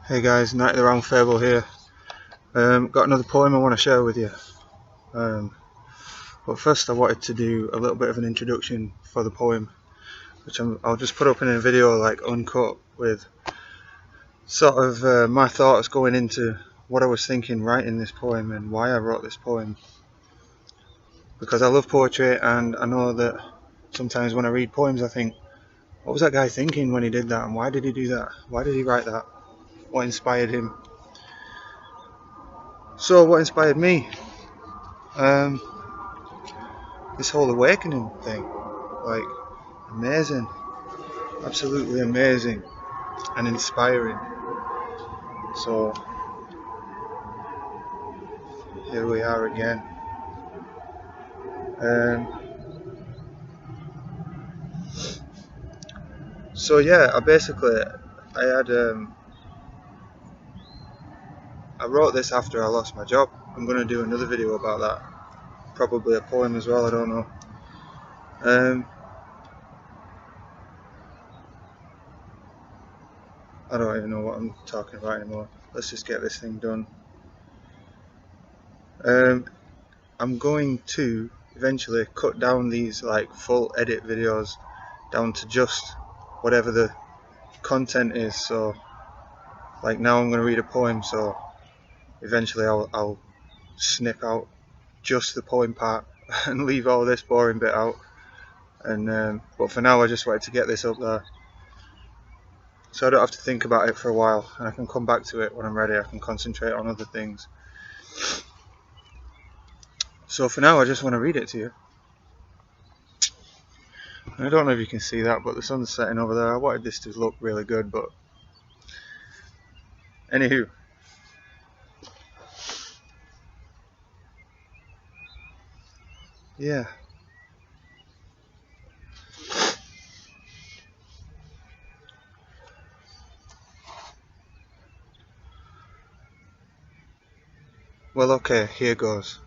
Hey guys, KnightOfTheRoundFable here. Got another poem I want to share with you. But first I wanted to do a little bit of an introduction for the poem, which I'll just put up in a video like uncut, with sort of my thoughts going into what I was thinking writing this poem and why I wrote this poem. Because I love poetry, and I know that sometimes when I read poems I think, what was that guy thinking when he did that, and why did he do that? Why did he write that? What inspired him? So what inspired me? This whole awakening thing, like, amazing, absolutely amazing and inspiring. So here we are again. So yeah, I wrote this after I lost my job. I'm gonna do another video about that, probably a poem as well, I don't know. I don't even know what I'm talking about anymore. Let's just get this thing done. I'm going to eventually cut down these like full edit videos down to just whatever the content is. So like now I'm going to read a poem, so eventually I'll snip out just the poem part and leave all this boring bit out. And but for now I just wanted to get this up there, so I don't have to think about it for a while, and I can come back to it when I'm ready. I can concentrate on other things. So for now I just want to read it to you. I don't know if you can see that, but the sun's setting over there. I wanted this to look really good, but anywho. Yeah. Well, okay, here goes.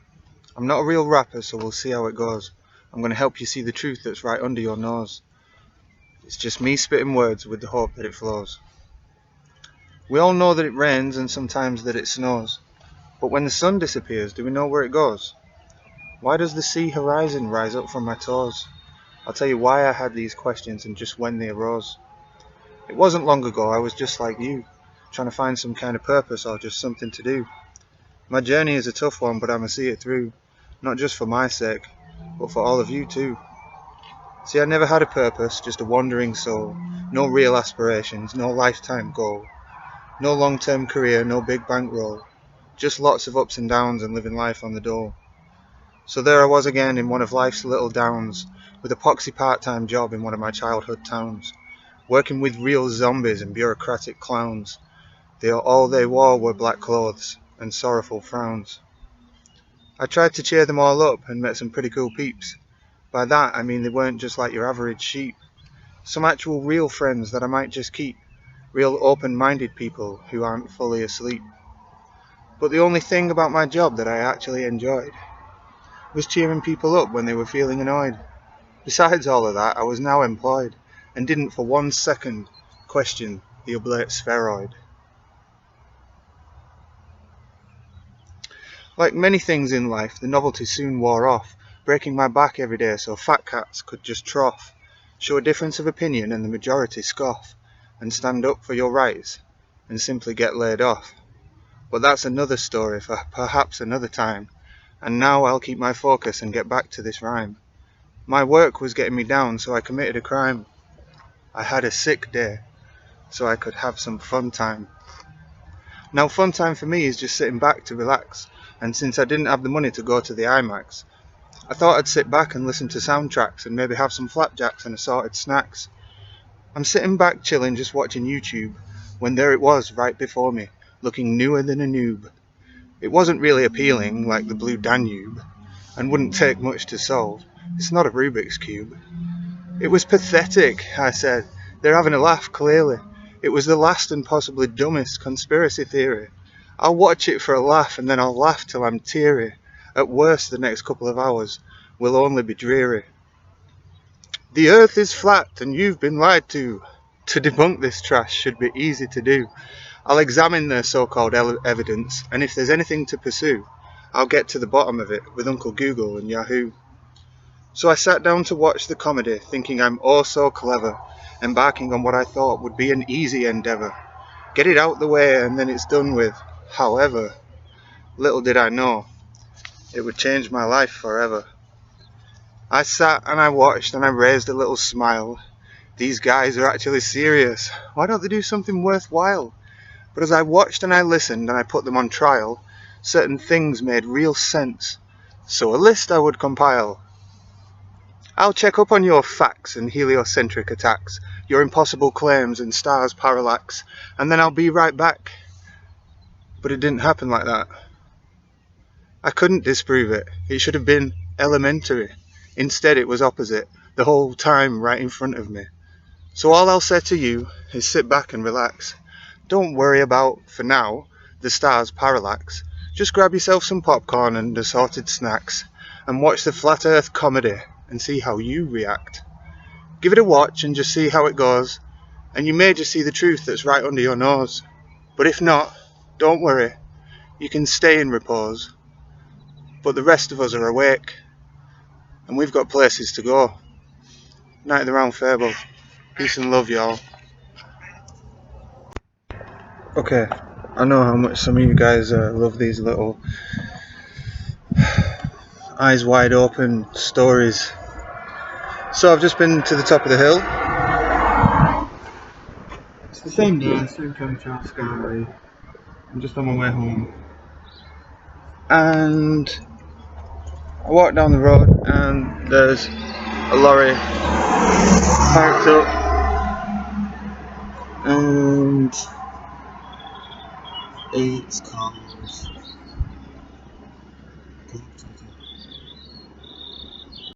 I'm not a real rapper, so we'll see how it goes. I'm going to help you see the truth that's right under your nose. It's just me spitting words with the hope that it flows. We all know that it rains and sometimes that it snows. But when the sun disappears, do we know where it goes? Why does the sea horizon rise up from my toes? I'll tell you why I had these questions and just when they arose. It wasn't long ago I was just like you, trying to find some kind of purpose or just something to do. My journey is a tough one, but I'ma see it through, not just for my sake, but for all of you too. See, I never had a purpose, just a wandering soul, no real aspirations, no lifetime goal, no long-term career, no big bankroll, just lots of ups and downs and living life on the dole. So there I was again in one of life's little downs, with a poxy part-time job in one of my childhood towns, working with real zombies and bureaucratic clowns. All they wore were black clothes and sorrowful frowns. I tried to cheer them all up and met some pretty cool peeps. By that I mean they weren't just like your average sheep. Some actual real friends that I might just keep. Real open-minded people who aren't fully asleep. But the only thing about my job that I actually enjoyed was cheering people up when they were feeling annoyed. Besides all of that, I was now employed and didn't for 1 second question the oblate spheroid. Like many things in life, the novelty soon wore off, breaking my back every day so fat cats could just trough, show a difference of opinion and the majority scoff, and stand up for your rights, and simply get laid off. But that's another story for perhaps another time, and now I'll keep my focus and get back to this rhyme. My work was getting me down, so I committed a crime. I had a sick day, so I could have some fun time. Now fun time for me is just sitting back to relax, and since I didn't have the money to go to the IMAX, I thought I'd sit back and listen to soundtracks and maybe have some flapjacks and assorted snacks. I'm sitting back chilling just watching YouTube, when there it was right before me, looking newer than a noob. It wasn't really appealing like the Blue Danube, and wouldn't take much to solve. It's not a Rubik's Cube. It was pathetic, I said. They're having a laugh, clearly. It was the last and possibly dumbest conspiracy theory. I'll watch it for a laugh and then I'll laugh till I'm teary. At worst, the next couple of hours will only be dreary. The earth is flat and you've been lied to. To debunk this trash should be easy to do. I'll examine their so-called evidence, and if there's anything to pursue, I'll get to the bottom of it with Uncle Google and Yahoo. So I sat down to watch the comedy, thinking I'm oh so clever, embarking on what I thought would be an easy endeavour. Get it out the way and then it's done with. However, little did I know, it would change my life forever. I sat and I watched and I raised a little smile. These guys are actually serious. Why don't they do something worthwhile? But as I watched and I listened and I put them on trial, certain things made real sense. So a list I would compile. I'll check up on your facts and heliocentric attacks, your impossible claims and stars parallax, and then I'll be right back. But it didn't happen like that. I couldn't disprove it. It should have been elementary. Instead it was opposite, the whole time right in front of me. So all I'll say to you is sit back and relax. Don't worry about, for now, the stars parallax. Just grab yourself some popcorn and assorted snacks and watch the Flat Earth comedy and see how you react. Give it a watch and just see how it goes, and you may just see the truth that's right under your nose. But if not, don't worry, you can stay in repose. But the rest of us are awake, and we've got places to go. Night of the Round Fable. Peace and love, y'all. Okay, I know how much some of you guys love these little eyes wide open stories. So I've just been to the top of the hill. It's the same day, same temperature, sky. I'm just on my way home. And I walk down the road and there's a lorry parked up, and it's called